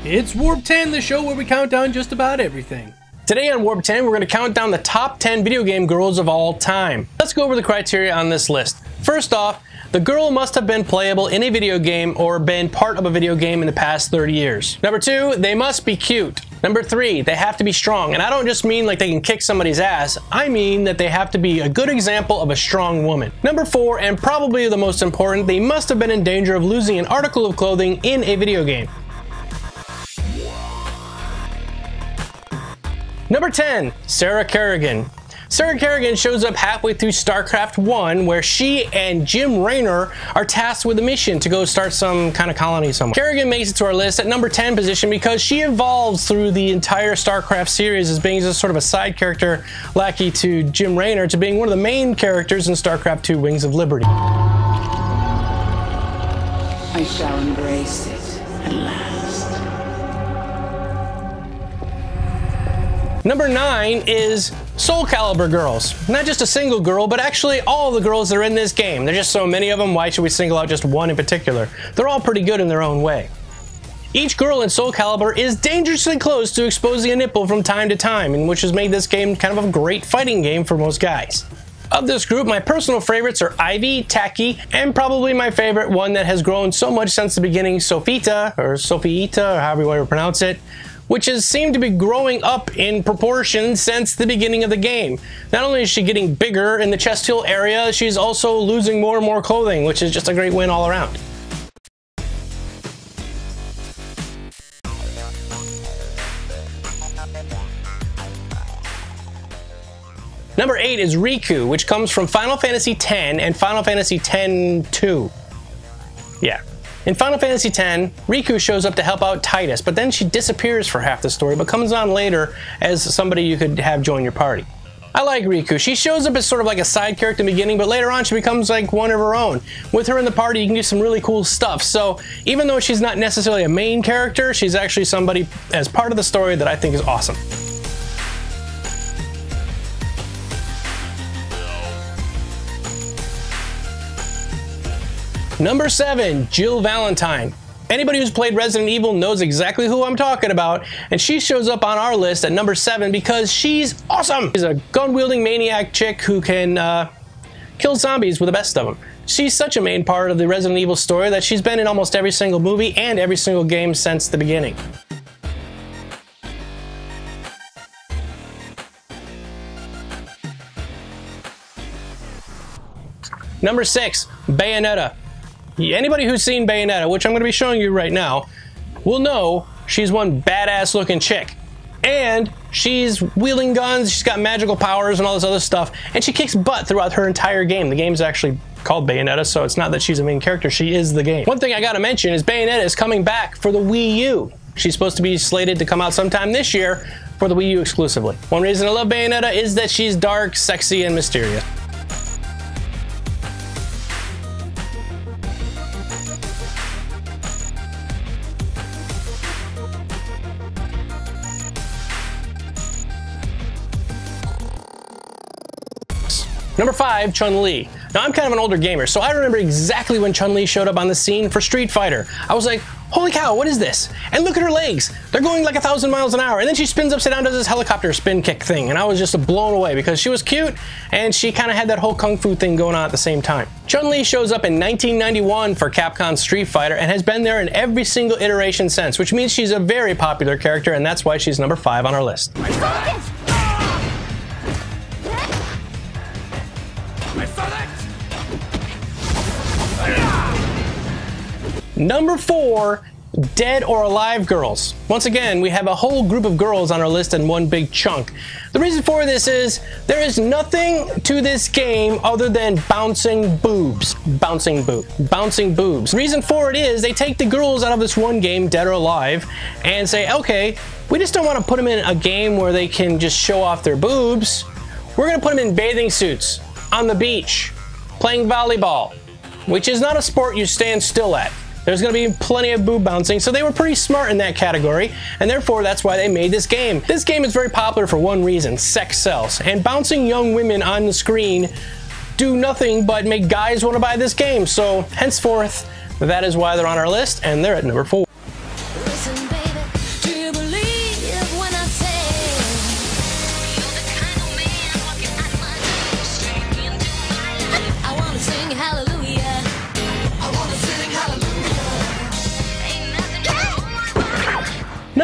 It's Warp 10, the show where we count down just about everything. Today on Warp 10, we're going to count down the top 10 video game girls of all time. Let's go over the criteria on this list. First off, the girl must have been playable in a video game or been part of a video game in the past 30 years. Number 2, they must be cute. Number 3, they have to be strong. And I don't just mean like they can kick somebody's ass. I mean that they have to be a good example of a strong woman. Number 4, and probably the most important, they must have been in danger of losing an article of clothing in a video game. Number 10, Sarah Kerrigan. Sarah Kerrigan shows up halfway through StarCraft 1, where she and Jim Raynor are tasked with a mission to go start some kind of colony somewhere. Kerrigan makes it to our list at number 10 position because she evolves through the entire StarCraft series as being just sort of a side character lackey to Jim Raynor to being one of the main characters in StarCraft 2 Wings of Liberty. I shall embrace it at last. Number 9 is Soul Calibur girls. Not just a single girl, but actually all the girls that are in this game. There's just so many of them, why should we single out just one in particular? They're all pretty good in their own way. Each girl in Soul Calibur is dangerously close to exposing a nipple from time to time, and which has made this game kind of a great fighting game for most guys. Of this group, my personal favorites are Ivy, Taki, and probably my favorite one that has grown so much since the beginning, Sophieta, or Sophieta, or however you want to pronounce it, which has seemed to be growing up in proportion since the beginning of the game. Not only is she getting bigger in the chest heel area, she's also losing more and more clothing, which is just a great win all around. Number 8 is Riku, which comes from Final Fantasy X and Final Fantasy X-2. Yeah. In Final Fantasy X, Riku shows up to help out Titus, but then she disappears for half the story, but comes on later as somebody you could have join your party. I like Riku. She shows up as sort of like a side character in the beginning, but later on she becomes like one of her own. With her in the party, you can do some really cool stuff. So even though she's not necessarily a main character, she's actually somebody as part of the story that I think is awesome. Number 7, Jill Valentine. Anybody who's played Resident Evil knows exactly who I'm talking about, and she shows up on our list at number 7 because she's awesome. She's a gun-wielding maniac chick who can kill zombies with the best of them. She's such a main part of the Resident Evil story that she's been in almost every single movie and every single game since the beginning. Number 6, Bayonetta. Anybody who's seen Bayonetta, which I'm going to be showing you right now, will know she's one badass looking chick. And she's wielding guns, she's got magical powers and all this other stuff, and she kicks butt throughout her entire game. The game's actually called Bayonetta, so it's not that she's a main character, she is the game. One thing I gotta mention is Bayonetta is coming back for the Wii U. She's supposed to be slated to come out sometime this year for the Wii U exclusively. One reason I love Bayonetta is that she's dark, sexy, and mysterious. Number 5, ChunLi. Now I'm kind of an older gamer, so I remember exactly when ChunLi showed up on the scene for Street Fighter. I was like, holy cow, what is this? And look at her legs. They're going like 1,000 miles an hour. And then she spins upside down, does this helicopter spin kick thing. And I was just blown away because she was cute and she kind of had that whole kung fu thing going on at the same time. ChunLi shows up in 1991 for Capcom Street Fighter and has been there in every single iteration since, which means she's a very popular character, and that's why she's number 5 on our list. Number 4, Dead or Alive girls. Once again, we have a whole group of girls on our list in one big chunk. The reason for this is there is nothing to this game other than bouncing boobs. Bouncing boobs. The reason for it is they take the girls out of this one game, Dead or Alive, and say, okay, we just don't want to put them in a game where they can just show off their boobs. We're going to put them in bathing suits on the beach, playing volleyball, which is not a sport you stand still at. There's going to be plenty of boob bouncing, so they were pretty smart in that category, and therefore that's why they made this game. This game is very popular for one reason: sex sells. And bouncing young women on the screen do nothing but make guys want to buy this game, so henceforth, that is why they're on our list, and they're at number 4. Listen, baby.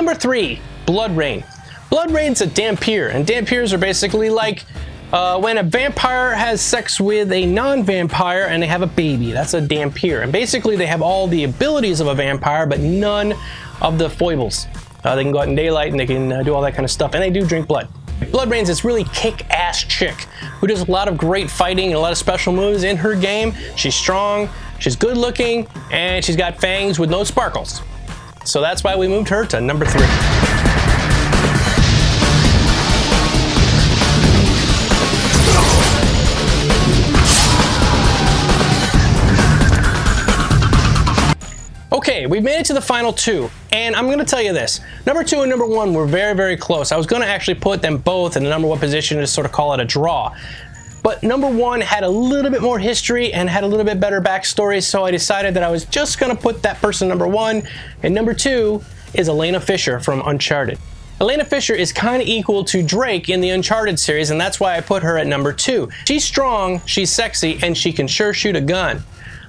Number 3, Blood Rain. Blood Rain's a Dhampir, and Dhampirs are basically like when a vampire has sex with a non-vampire and they have a baby. That's a Dhampir. And basically they have all the abilities of a vampire, but none of the foibles. They can go out in daylight and they can do all that kind of stuff, and they do drink blood. Blood Rain's this really kick-ass chick who does a lot of great fighting and a lot of special moves in her game. She's strong, she's good looking, and she's got fangs with no sparkles. So that's why we moved her to number 3. Okay, we've made it to the final 2, and I'm going to tell you this. Number 2 and number 1 were very, very close. I was going to actually put them both in the number 1 position and just sort of call it a draw. But number 1 had a little bit more history and had a little bit better backstory, so I decided that I was just going to put that person number 1, and number 2 is Elena Fisher from Uncharted. Elena Fisher is kind of equal to Drake in the Uncharted series, and that's why I put her at number 2. She's strong, she's sexy, and she can sure shoot a gun.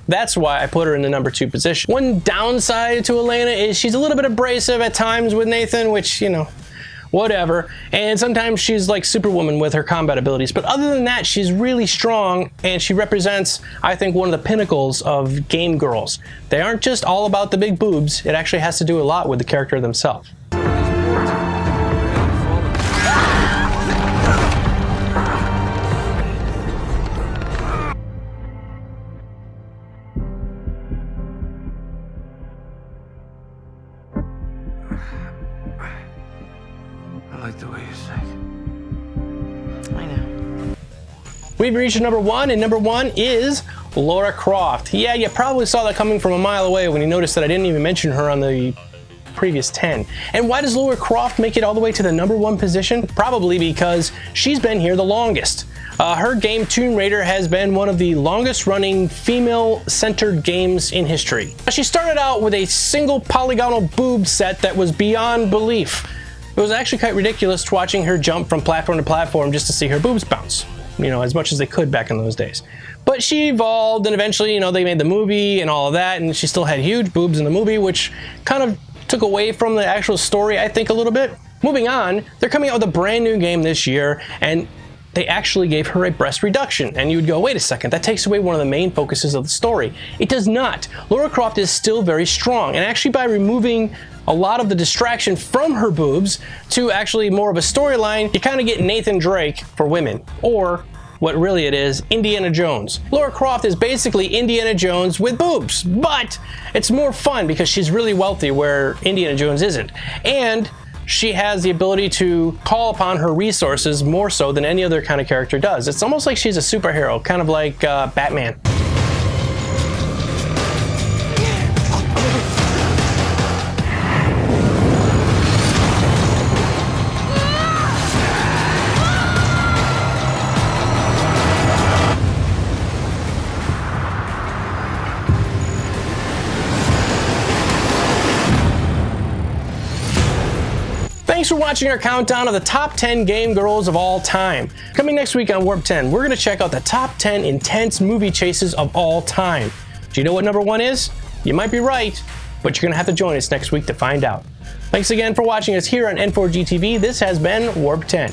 That's why I put her in the number 2 position. One downside to Elena is she's a little bit abrasive at times with Nathan, which, you know, whatever. And sometimes she's like Superwoman with her combat abilities. But other than that, she's really strong, and she represents, I think, one of the pinnacles of game girls. They aren't just all about the big boobs. It actually has to do a lot with the character themselves. I like the way you sing. I know. We've reached number 1, and number 1 is Lara Croft. Yeah, you probably saw that coming from a mile away when you noticed that I didn't even mention her on the previous 10. And why does Lara Croft make it all the way to the number 1 position? Probably because she's been here the longest. Her game Tomb Raider has been one of the longest running female-centered games in history. She started out with a single polygonal boob set that was beyond belief. It was actually quite ridiculous watching her jump from platform to platform just to see her boobs bounce, you know, as much as they could back in those days. But she evolved, and eventually, you know, they made the movie and all of that, and she still had huge boobs in the movie, which kind of took away from the actual story, I think, a little bit. Moving on, they're coming out with a brand new game this year, and they actually gave her a breast reduction. And you would go, wait a second, that takes away one of the main focuses of the story. It does not. Lara Croft is still very strong, and actually by removing a lot of the distraction from her boobs to actually more of a storyline, you kind of get Nathan Drake for women, or what really it is, Indiana Jones. Lara Croft is basically Indiana Jones with boobs, but it's more fun because she's really wealthy where Indiana Jones isn't. And she has the ability to call upon her resources more so than any other kind of character does. It's almost like she's a superhero, kind of like Batman. Thanks for watching our countdown of the top 10 game girls of all time. Coming next week on Warp 10, we're going to check out the top 10 intense movie chases of all time. Do you know what number 1 is? You might be right, but you're going to have to join us next week to find out. Thanks again for watching us here on N4G TV. This has been Warp 10.